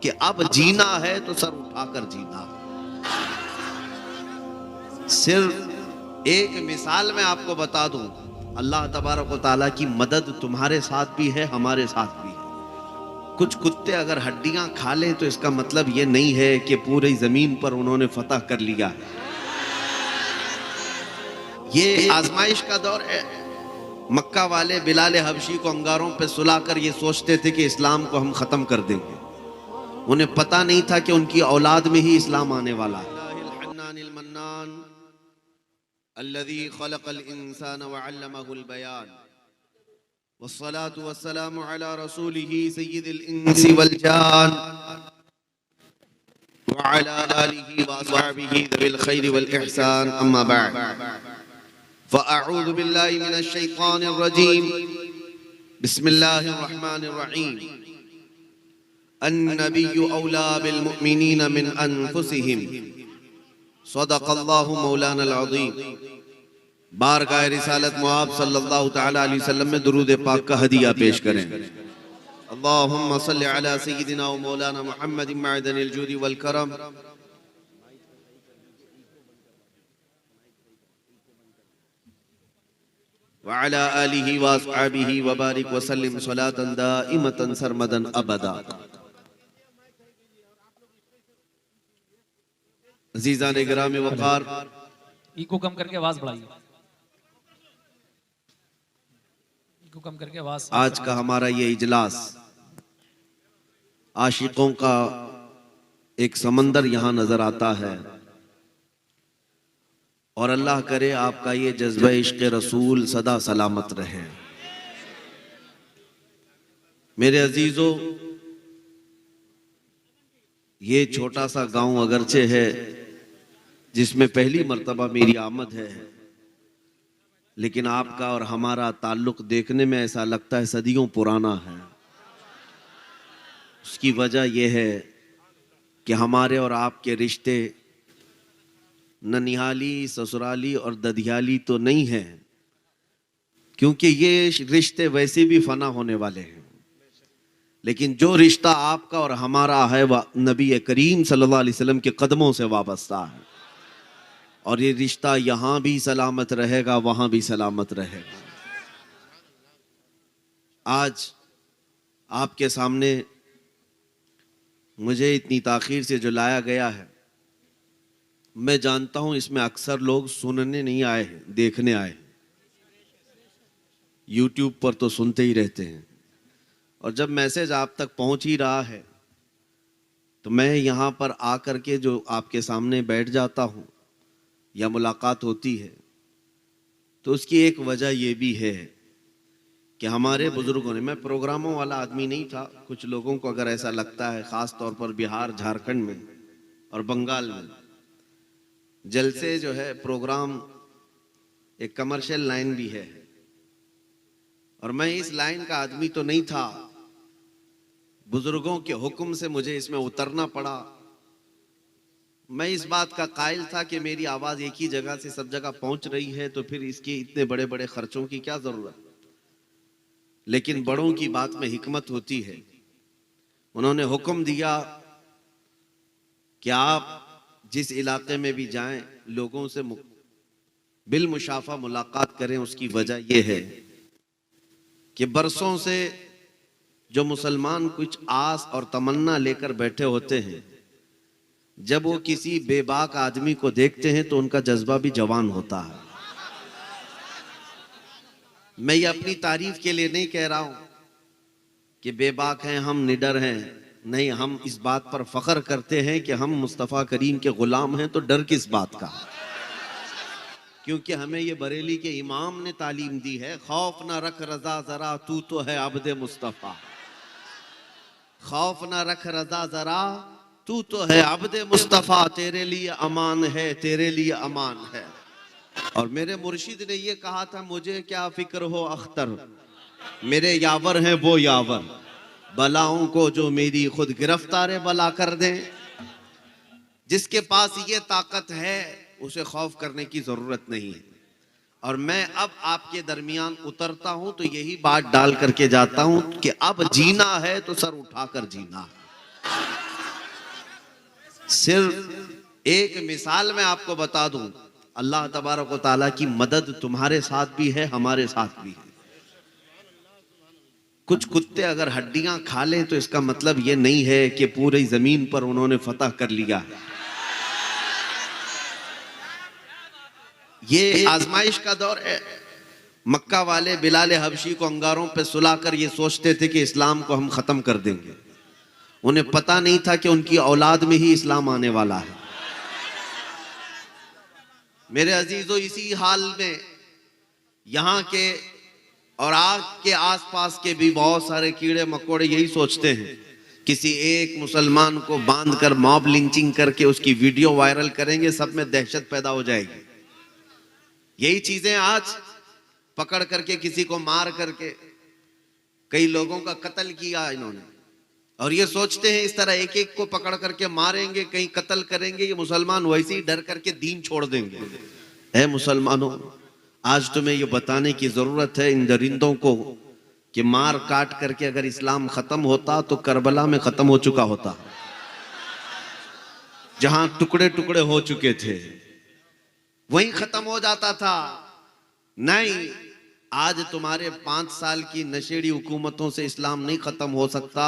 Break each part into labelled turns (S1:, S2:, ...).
S1: कि अब जीना है तो सर उठाकर जीना। सिर्फ एक मिसाल मैं आपको बता दूं, अल्लाह तबारक व तआला की मदद तुम्हारे साथ भी है, हमारे साथ भी है। कुछ कुत्ते अगर हड्डियां खा लें तो इसका मतलब ये नहीं है कि पूरी जमीन पर उन्होंने फतह कर लिया है। ये आजमाइश का दौर है। मक्का वाले बिलाल हबशी को अंगारों पे सुलाकर ये सोचते थे कि इस्लाम को हम खत्म कर देंगे। उन्हें पता नहीं था कि उनकी औलाद में ही इस्लाम आने वाला है। अल्लज़ी खलक़ल इंसान व अल्लमहुल बयान वस्सलातु वस्सलामु अला रसूलिही सय्यिदिल इंसी वल जान व अला आलिही व अस्हाबिही ज़िल खैरि वल इहसान, अम्मा बअद। फ़अऊज़ु बिल्लाहि मिनश शैतानिर रजीम, बिस्मिल्लाहिर रहमानिर रहीम। अन्नबिय्यु औला बिल मुअमिनीना मिन अनफुसिहिम, सदक़ल्लाहु मौलानल अज़ीम। बारगाह रिसालत मुआब सल्लल्लाहु तआला अलैहि वसल्लम में दुरूद पाक का हदिया पेश करें। अल्लाहुम्मा सल्लि अला सय्यिदिना व मौलाना मुहम्मदिन मअदनिल जूदि वल करम व अला आलिहि व अस्हाबिहि व बारिक व सल्लिम सलातन दाइमतन सरमदन अबदा। अज़ीज़ान गिराम वक़ार,
S2: इको कम करके आवाज बढ़ाइए, इको कम करके आवाज।
S1: आज का हमारा ये इजलास आशिकों का एक समंदर यहां नजर आता है, और अल्लाह करे आपका ये जज्बा इश्क़ रसूल सदा सलामत रहे। मेरे अजीजों, ये छोटा सा गांव अगरचे है जिसमें पहली मर्तबा मेरी आमद है, लेकिन आपका और हमारा ताल्लुक देखने में ऐसा लगता है सदियों पुराना है। उसकी वजह यह है कि हमारे और आपके रिश्ते ननिहाली, ससुराली और ददियाली तो नहीं हैं, क्योंकि ये रिश्ते वैसे भी फना होने वाले हैं। लेकिन जो रिश्ता आपका और हमारा है वह नबी करीम सल्लल्लाहु अलैहि वसल्लम के कदमों से वाबस्ता है, और ये रिश्ता यहां भी सलामत रहेगा, वहां भी सलामत रहेगा। आज आपके सामने मुझे इतनी ताखीर से जो लाया गया है, मैं जानता हूं इसमें अक्सर लोग सुनने नहीं आए हैं, देखने आए हैं। यूट्यूब पर तो सुनते ही रहते हैं, और जब मैसेज आप तक पहुंच ही रहा है तो मैं यहां पर आकर के जो आपके सामने बैठ जाता हूं या मुलाकात होती है, तो उसकी एक वजह यह भी है कि हमारे बुजुर्गों ने, मैं प्रोग्रामों वाला आदमी नहीं था, कुछ लोगों को अगर ऐसा लगता है, ख़ास तौर पर बिहार, झारखंड में और बंगाल में जलसे जो है, प्रोग्राम एक कमर्शियल लाइन भी है, और मैं इस लाइन का आदमी तो नहीं था। बुजुर्गों के हुक्म से मुझे इसमें उतरना पड़ा। मैं इस बात का कायल था कि मेरी आवाज़ एक ही जगह से सब जगह पहुंच रही है, तो फिर इसके इतने बड़े बड़े खर्चों की क्या ज़रूरत। लेकिन बड़ों की बात में हिकमत होती है। उन्होंने हुक्म दिया कि आप जिस इलाके में भी जाएं, लोगों से बिल मुशाफा मुलाकात करें। उसकी वजह यह है कि बरसों से जो मुसलमान कुछ आस और तमन्ना लेकर बैठे होते हैं, जब वो किसी बेबाक आदमी को देखते हैं तो उनका जज्बा भी जवान होता है। मैं ये अपनी तारीफ के लिए नहीं कह रहा हूं कि बेबाक हैं हम, निडर हैं, नहीं। हम इस बात पर फख्र करते हैं कि हम मुस्तफ़ा करीम के गुलाम हैं, तो डर किस बात का। क्योंकि हमें ये बरेली के इमाम ने तालीम दी है, खौफ ना रख रजा जरा, तू तो है अब्दे मुस्तफ़ा। खौफ ना रख रजा जरा, तू तो है अब्दे मुस्तफ़ा, तेरे लिए अमान है, तेरे लिए अमान है। और मेरे मुर्शिद ने ये कहा था, मुझे क्या फिक्र हो अख्तर, मेरे यावर हैं वो यावर, बलाओं को जो मेरी खुद गिरफ्तार बला कर दें। जिसके पास ये ताकत है उसे खौफ करने की जरूरत नहीं है। और मैं अब आपके दरमियान उतरता हूं तो यही बात डाल करके जाता हूं कि अब जीना है तो सर उठाकर जीना है। सिर्फ एक मिसाल मैं आपको बता दूं, अल्लाह तबारक व तआला की मदद तुम्हारे साथ भी है, हमारे साथ भी है। कुछ कुत्ते अगर हड्डियां खा लें तो इसका मतलब ये नहीं है कि पूरी जमीन पर उन्होंने फतह कर लिया है। ये आजमाइश का दौर है। मक्का वाले बिलाल हबशी को अंगारों पे सुलाकर ये सोचते थे कि इस्लाम को हम खत्म कर देंगे। उन्हें पता नहीं था कि उनकी औलाद में ही इस्लाम आने वाला है। मेरे अजीजों, इसी हाल में यहाँ के और आग के आसपास के भी बहुत सारे कीड़े मकोड़े यही सोचते हैं, किसी एक मुसलमान को बांधकर मॉब लिंचिंग करके उसकी वीडियो वायरल करेंगे, सब में दहशत पैदा हो जाएगी। यही चीजें आज पकड़ करके किसी को मार करके कई लोगों का कत्ल किया इन्होंने, और ये सोचते हैं इस तरह एक एक को पकड़ करके मारेंगे, कहीं कत्ल करेंगे, ये मुसलमान वैसे ही डर करके दीन छोड़ देंगे। ऐ मुसलमानों, आज तुम्हें ये बताने की जरूरत है इन दरिंदों को कि मार काट करके अगर इस्लाम खत्म होता तो करबला में खत्म हो चुका होता, जहां टुकड़े टुकड़े हो चुके थे वहीं खत्म हो जाता था। नहीं, आज तुम्हारे 5 साल की नशेड़ी हुकूमतों से इस्लाम नहीं खत्म हो सकता,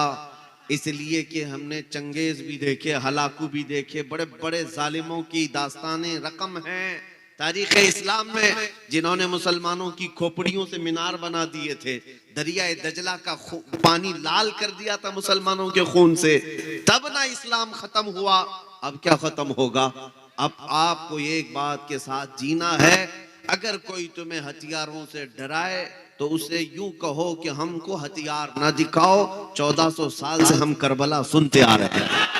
S1: इसलिए कि हमने चंगेज भी देखे, हलाकू भी देखे, बड़े बड़े जालिमों की दास्तानें रकम हैं तारीख इस्लाम में, जिन्होंने मुसलमानों की खोपड़ियों से मीनार बना दिए थे, दरिया दजला का पानी लाल कर दिया था मुसलमानों के खून से, तब ना इस्लाम खत्म हुआ। अब क्या खत्म होगा? अब आपको एक बात के साथ जीना है। अगर कोई तुम्हें हथियारों से डराए तो उसे यूं कहो कि हमको हथियार ना दिखाओ, 1400 साल से हम करबला सुनते आ रहे हैं।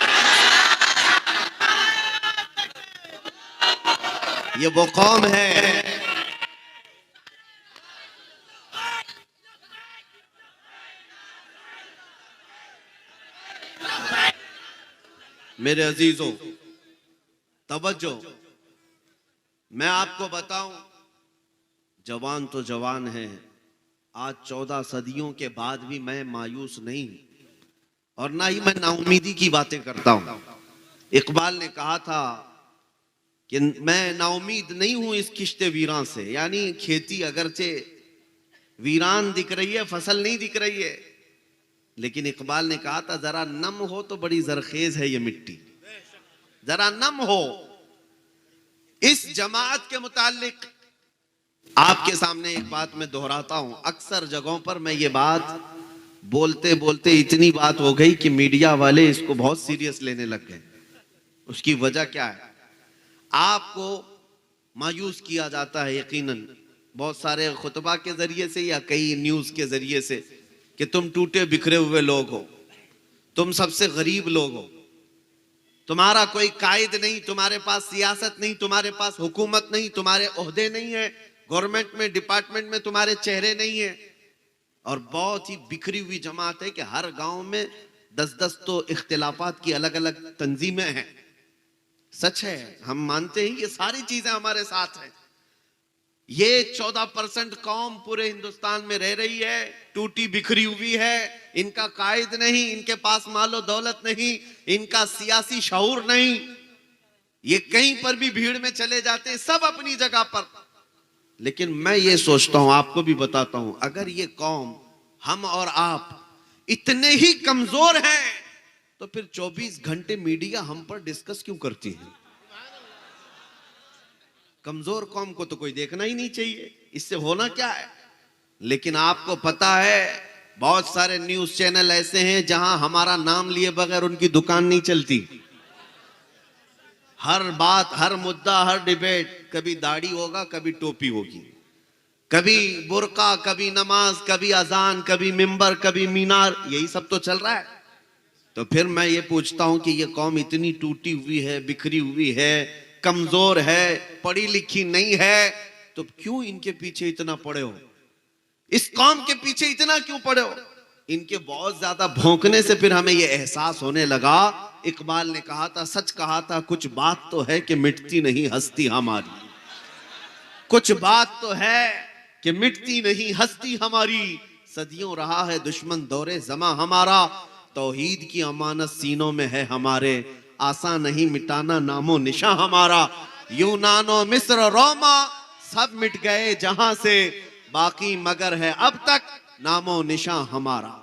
S1: ये वो कौम है मेरे अजीजों, तवज्जो, मैं आपको बताऊं, जवान तो जवान है। आज 14 सदियों के बाद भी मैं मायूस नहीं और ना ही मैं नाउमीदी की बातें करता हूं। इकबाल ने कहा था कि मैं नाउमीद नहीं हूं इस किश्ते वीरान से, यानी खेती अगरचे वीरान दिख रही है, फसल नहीं दिख रही है, लेकिन इकबाल ने कहा था जरा नम हो तो बड़ी जरखेज है ये मिट्टी, जरा नम हो। इस जमात के मुतालिक आपके सामने एक बात मैं दोहराता हूं। अक्सर जगहों पर मैं ये बात बोलते बोलते इतनी बात हो गई कि मीडिया वाले इसको बहुत सीरियस लेने लग गए। उसकी वजह क्या है? आपको मायूस किया जाता है यकीनन बहुत सारे खुतबा के जरिए से या कई न्यूज के जरिए से कि तुम टूटे बिखरे हुए लोग हो, तुम सबसे गरीब लोग हो, तुम्हारा कोई कायद नहीं, तुम्हारे पास सियासत नहीं, तुम्हारे पास हुकूमत नहीं, तुम्हारे ओहदे नहीं है, गवर्नमेंट में डिपार्टमेंट में तुम्हारे चेहरे नहीं है, और बहुत ही बिखरी हुई जमात है कि हर गांव में 10-10 तो इख्तिलाफात की अलग अलग तंजीमें हैं। सच है, हम मानते हैं ये सारी चीजें हमारे साथ हैं। ये 14% कौम पूरे हिंदुस्तान में रह रही है, टूटी बिखरी हुई है, इनका कायद नहीं, इनके पास मालो दौलत नहीं, इनका सियासी शऊर नहीं, ये कहीं पर भी भीड़ में चले जाते हैं, सब अपनी जगह पर। लेकिन मैं ये सोचता हूं, आपको भी बताता हूं, अगर ये कौम, हम और आप इतने ही कमजोर हैं तो फिर 24 घंटे मीडिया हम पर डिस्कस क्यों करती है? कमजोर कौम को तो कोई देखना ही नहीं चाहिए, इससे होना क्या है? लेकिन आपको पता है बहुत सारे न्यूज चैनल ऐसे हैं जहां हमारा नाम लिए बगैर उनकी दुकान नहीं चलती। हर बात, हर मुद्दा, हर डिबेट, कभी दाढ़ी होगा, कभी टोपी होगी, कभी बुर्का, कभी नमाज, कभी अजान, कभी मिंबर, कभी मीनार, यही सब तो चल रहा है। तो फिर मैं ये पूछता हूं कि ये कौम इतनी टूटी हुई है, बिखरी हुई है, कमजोर है, पढ़ी लिखी नहीं है, तो क्यों इनके पीछे इतना पड़े हो? इस कौम के पीछे इतना क्यों पड़े हो? इनके बहुत ज्यादा भौंकने से फिर हमें यह एहसास होने लगा। इकबाल ने कहा था, सच कहा था, कुछ बात तो है कि मिटती नहीं हस्ती हमारी, कुछ बात तो है कि मिटती नहीं हस्ती हमारी, सदियों रहा है दुश्मन दौरे जमा हमारा, तौहीद की अमानत सीनों में है हमारे, आसान नहीं मिटाना नामो निशा हमारा। यूनानो मिस्र रोमा सब मिट गए जहां से, बाकी मगर है अब तक नामो निशा हमारा।